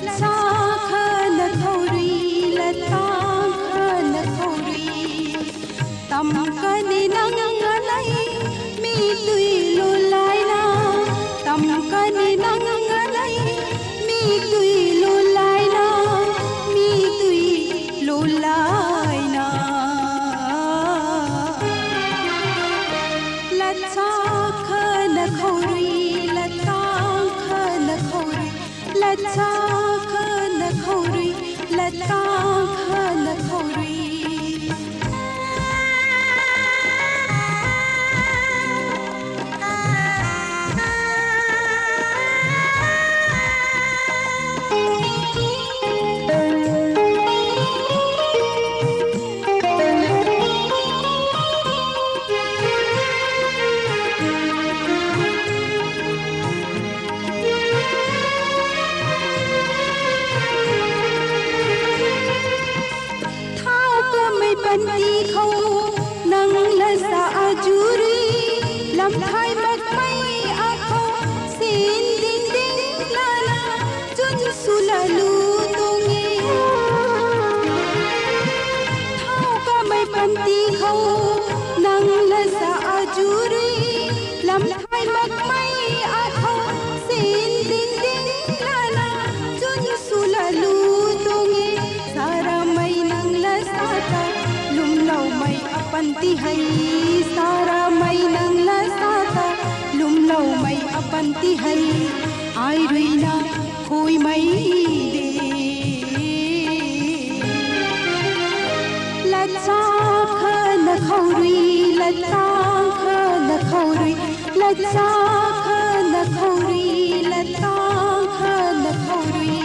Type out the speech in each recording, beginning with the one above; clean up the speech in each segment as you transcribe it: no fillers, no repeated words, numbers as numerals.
Latsa khana khori lata khana khori tam kani nang ngalai mi tui lo lai na tam kani nang ngalai mi tui lo lai na mi tui lo lai na Latsa khana khori lata khana khori Latsa khana khori lata khana khori Banti khâu nang la sa ajuri lam thai mak mai a khâu sin ding ding la la chun sulalu tungi thao ka mai banti khâu nang la sa ajuri lam thai mak mai a khâu sin ding ding la la chun sulalu tungi sara mai nang la sa ta lumlau mai apanti hai sara mai nang la sata lumlau mai apanti hai ai ruina khoi mai de latsa khana khori latsa khana khori latsa khana khori latsa khana khori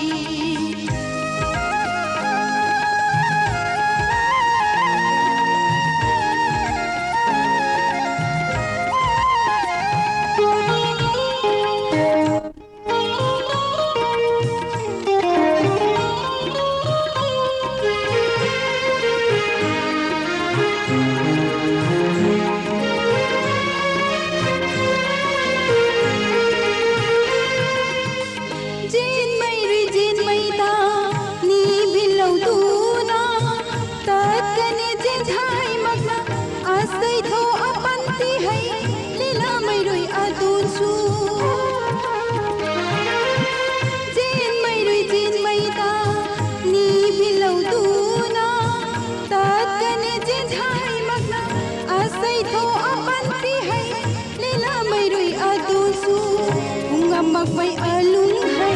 Mai alung hai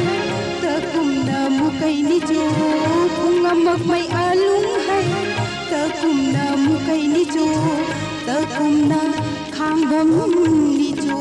ta kum na mu kai ni jo pungamak mai alung hai ta kum na mu kai ni jo ta kum na khang bom ni jo